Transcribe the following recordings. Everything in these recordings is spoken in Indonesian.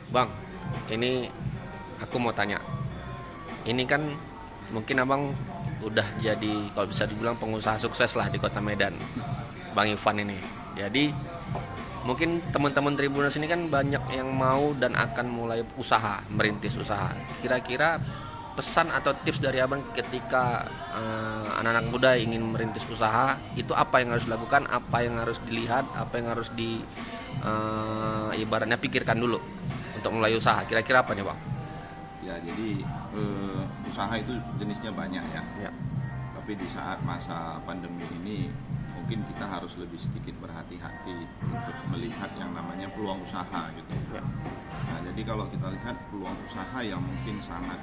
Bang, ini aku mau tanya. Ini kan mungkin abang udah jadi kalau bisa dibilang pengusaha sukses lah di Kota Medan, Bang Ivan ini. Jadi mungkin teman-teman Tribuners ini kan banyak yang mau dan akan mulai usaha, merintis usaha. Kira-kira pesan atau tips dari abang ketika anak-anak muda ingin merintis usaha itu apa yang harus dilakukan, apa yang harus dilihat, apa yang harus ibaratnya pikirkan dulu untuk mulai usaha. Kira-kira apa nih bang? Ya, jadi usaha itu jenisnya banyak ya. Ya. Tapi di saat masa pandemi ini mungkin kita harus lebih sedikit berhati-hati untuk melihat yang namanya peluang usaha gitu. Ya. Nah, jadi kalau kita lihat peluang usaha yang mungkin sangat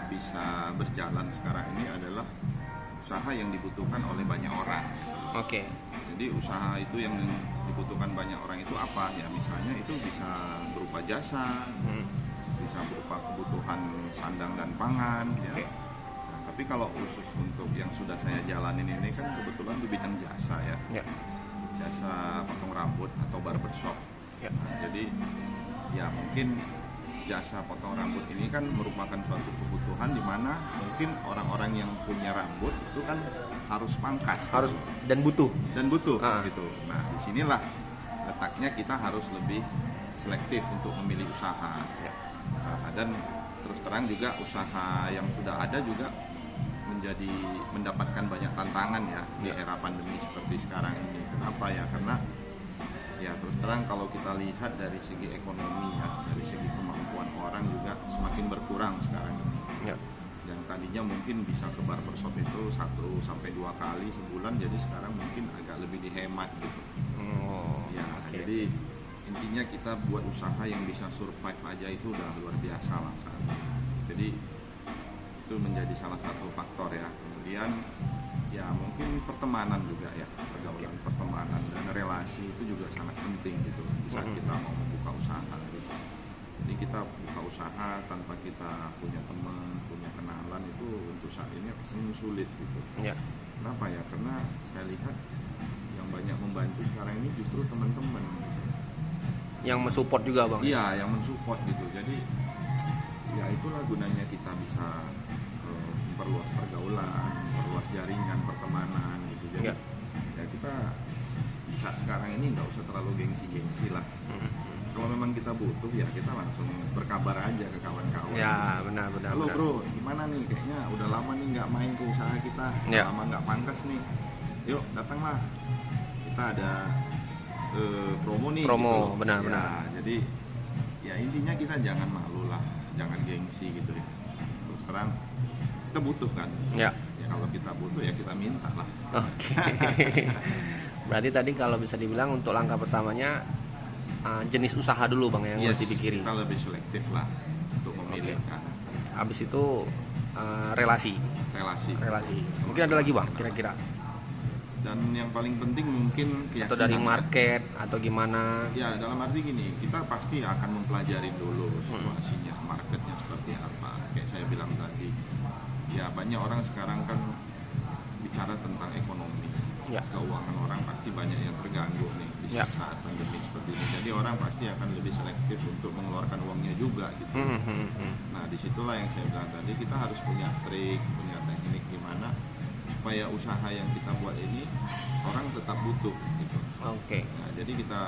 bisa berjalan sekarang ini adalah usaha yang dibutuhkan oleh banyak orang. Oke. Jadi usaha itu yang dibutuhkan banyak orang itu apa? Ya misalnya itu bisa berupa jasa, bisa berupa kebutuhan sandang dan pangan ya. Oke. Nah, tapi kalau khusus untuk yang sudah saya jalanin ini kan kebetulan di bidang jasa ya. Ya. Jasa potong rambut atau barbershop. Ya. Nah, jadi ya mungkin jasa potong rambut ini kan merupakan suatu kebutuhan di mana mungkin orang-orang yang punya rambut itu kan harus pangkas Harus gitu. dan butuh. Gitu. Nah, disinilah letaknya kita harus lebih selektif untuk memilih usaha. Ya. Nah, dan terus terang juga usaha yang sudah ada juga mendapatkan banyak tantangan ya di era pandemi seperti sekarang ini. Kenapa ya? Karena ya terus terang kalau kita lihat dari segi ekonomi ya, dari segi kemampuan orang juga semakin berkurang sekarang ini. Ya. Yang tadinya mungkin bisa ke barbershop itu 1 sampai 2 kali sebulan, jadi sekarang mungkin agak lebih dihemat gitu. Ya, Okay. jadi intinya kita buat usaha yang bisa survive aja itu udah luar biasa lah saat ini. Jadi itu menjadi salah satu faktor ya. Kemudian ya mungkin pertemanan juga ya, pergaulan pertemanan dan relasi itu juga sangat penting gitu di saat kita mau membuka usaha gitu. Jadi kita buka usaha tanpa kita punya teman, punya kenalan itu untuk saat ini pasti sulit gitu. Ya. Kenapa ya? Karena saya lihat yang banyak membantu sekarang ini justru teman-teman gitu. Yang mensupport juga bang. Iya, yang mensupport gitu. Jadi ya itulah gunanya kita bisa memperluas pergaulan, memperluas jaringan pertemanan gitu. Jadi ya kita di saat sekarang ini nggak usah terlalu gengsi-gengsi lah. Kalau memang kita butuh ya kita langsung berkabar aja ke kawan-kawan. Ya, benar. Halo bro, gimana nih? Kayaknya udah lama nih nggak main ke usaha kita, udah lama nggak pangkas nih. Yuk datanglah, kita ada promo nih. Promo, gitu. benar. Jadi ya intinya kita jangan malu lah, jangan gengsi gitu ya. Terus terang kita butuh kan. Ya. Ya kalau kita butuh ya kita minta lah. Oke. Berarti tadi kalau bisa dibilang untuk langkah pertamanya jenis usaha dulu bang yang harus dipikirin. Kita lebih selektif lah untuk memilih kan. Habis itu relasi. Mungkin ada lagi bang kira-kira. Dan yang paling penting mungkin keyakinan. Atau dari market atau gimana? Ya dalam arti gini, kita pasti akan mempelajari dulu situasinya, marketnya seperti apa. Kayak saya bilang tadi, ya banyak orang sekarang kan bicara tentang ekonomi. Ya. Keuangan orang pasti banyak yang terganggu nih di saat pandemi seperti ini. Jadi orang pasti akan lebih selektif untuk mengeluarkan uangnya juga gitu. Nah disitulah yang saya bilang tadi, kita harus punya trik, punya teknik gimana supaya usaha yang kita buat ini orang tetap butuh gitu. Oke. Nah, jadi kita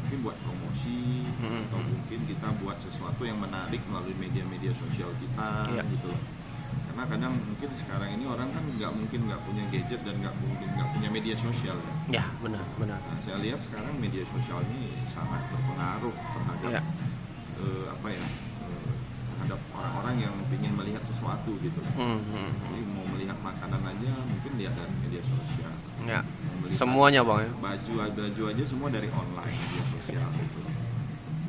mungkin buat promosi atau mungkin kita buat sesuatu yang menarik melalui media-media sosial kita gitu. Karena kadang mungkin sekarang ini orang kan nggak punya gadget dan nggak punya media sosial ya. Ya benar. Nah, saya lihat sekarang media sosial ini sangat berpengaruh terhadap terhadap orang-orang yang ingin melihat sesuatu gitu. Jadi mau melihat makanan aja mungkin lihat dari media sosial. Ya. Semuanya bang ya. Baju aja semua dari online media sosial gitu.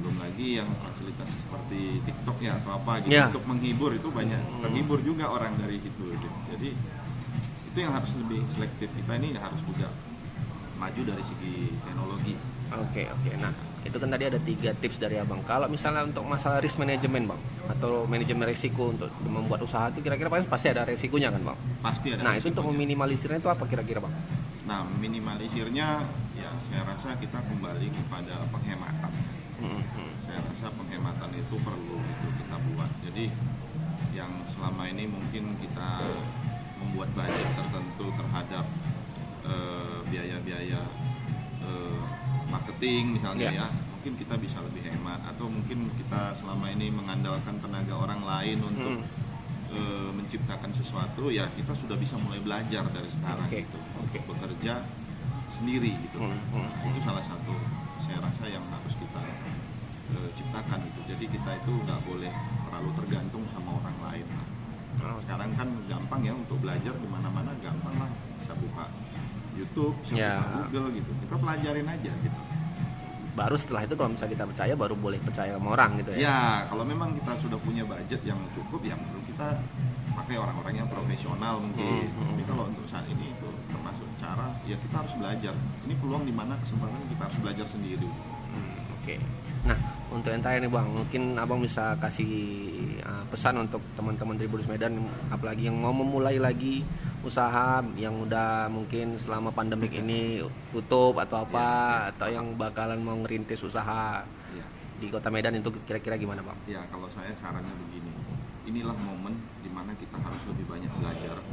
Belum lagi yang fasilitas seperti TikTok ya atau apa gitu untuk menghibur itu banyak terhibur juga orang dari situ gitu. Jadi itu yang harus lebih selektif, kita ini harus juga maju dari segi teknologi. Oke. Nah itu kan tadi ada 3 tips dari abang. Kalau misalnya untuk masalah risk management bang atau manajemen risiko untuk membuat usaha itu kira-kira pasti ada resikonya kan bang? Pasti ada. Nah itu untuk meminimalisirnya itu apa kira-kira bang? Nah minimalisirnya ya saya rasa kita kembali kepada penghematan. Saya rasa penghematan Jadi yang selama ini mungkin kita membuat budget tertentu terhadap biaya-biaya marketing misalnya ya, mungkin kita bisa lebih hemat, atau mungkin kita selama ini mengandalkan tenaga orang lain untuk menciptakan sesuatu, ya kita sudah bisa mulai belajar dari sekarang gitu, bekerja sendiri gitu. Itu salah satu saya rasa yang harus kita ciptakan gitu. Jadi kita itu nggak boleh terlalu tergantung sama orang lain. Sekarang kan gampang ya untuk belajar di mana-mana, gampang lah, bisa buka YouTube, bisa buka Google gitu. Kita pelajarin aja gitu. Baru setelah itu kalau misalnya kita percaya, baru boleh percaya sama orang gitu ya. Ya, kalau memang kita sudah punya budget yang cukup, ya perlu kita pakai orang-orang yang profesional mungkin. Tapi kalau untuk saat ini itu termasuk cara, ya kita harus belajar. Ini peluang di mana kesempatan kita harus belajar sendiri. Oke. Nah, untuk yang terakhir nih Bang, mungkin Abang bisa kasih pesan untuk teman-teman Tribuners Medan, apalagi yang mau memulai lagi usaha yang udah mungkin selama pandemik ini tutup atau apa, atau yang bakalan mau ngerintis usaha di Kota Medan, itu kira-kira gimana Bang? Ya, kalau saya sarannya begini, inilah momen di mana kita harus lebih banyak belajar,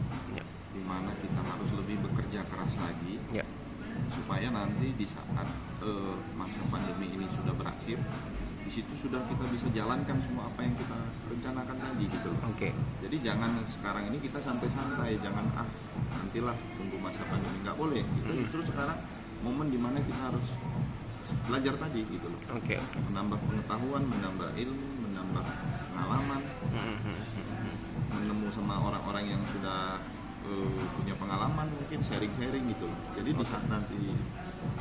di mana kita harus lebih bekerja keras lagi, supaya nanti di saat masa pandemi ini sudah berakhir, di situ sudah kita bisa jalankan semua apa yang kita rencanakan tadi gitu loh. Jadi jangan sekarang ini kita santai-santai, jangan nantilah tunggu masa pandemi, nggak boleh gitu. Justru sekarang momen dimana kita harus belajar tadi gitu loh. Menambah pengetahuan, menambah ilmu, menambah pengalaman, menemu sama orang-orang yang sudah punya pengalaman, mungkin sharing-sharing gitu loh. Jadi di saat nanti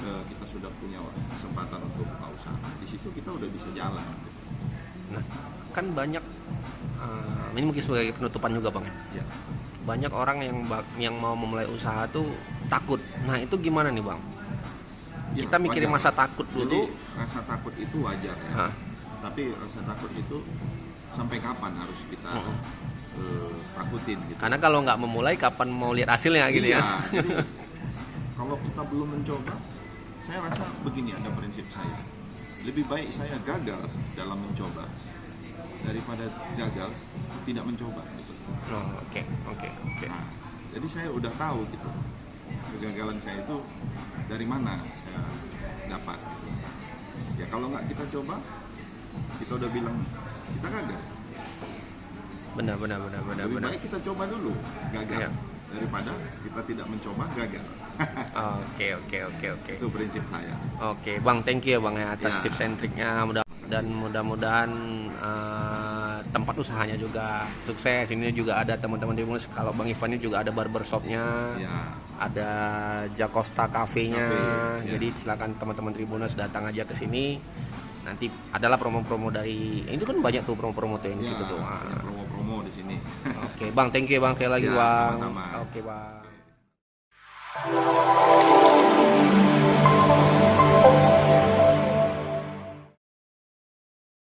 kita sudah punya kesempatan untuk buka usaha, di situ kita udah bisa jalan gitu. Nah, kan banyak ini mungkin sebagai penutupan juga Bang ya. Banyak orang yang mau memulai usaha tuh takut. Nah, itu gimana nih Bang? Kita mikirin masa takut dulu. Jadi, rasa takut itu wajar ya. Tapi rasa takut itu sampai kapan harus kita takutin gitu. Karena kalau nggak memulai, kapan mau lihat hasilnya gitu ya. Jadi, kalau kita belum mencoba, saya rasa begini, ada prinsip saya. Lebih baik saya gagal dalam mencoba daripada gagal tidak mencoba gitu. Oke. Nah, jadi saya udah tahu gitu, kegagalan saya itu dari mana saya dapat gitu. Ya kalau nggak kita coba, kita udah bilang kita gagal. Benar. Lebih baik kita coba dulu, gagal, daripada kita tidak mencoba, gagal. Oke. Itu prinsip saya. Oke, Bang, thank you ya Bang ya atas tips and triknya. Mudah-mudahan tempat usahanya juga sukses. Ini juga ada teman-teman Tribuners, kalau Bang Ivan ini juga ada barbershopnya, ada Jacosta Cafe-nya. Jadi silakan teman-teman Tribuners datang aja ke sini. Nanti adalah promo-promo dari itu kan banyak tuh promo-promo tuh di situ tuh. Promo-promo di sini. Oke, Bang, thank you Bang, sekali lagi Bang. Sama-sama. Oke, Bang.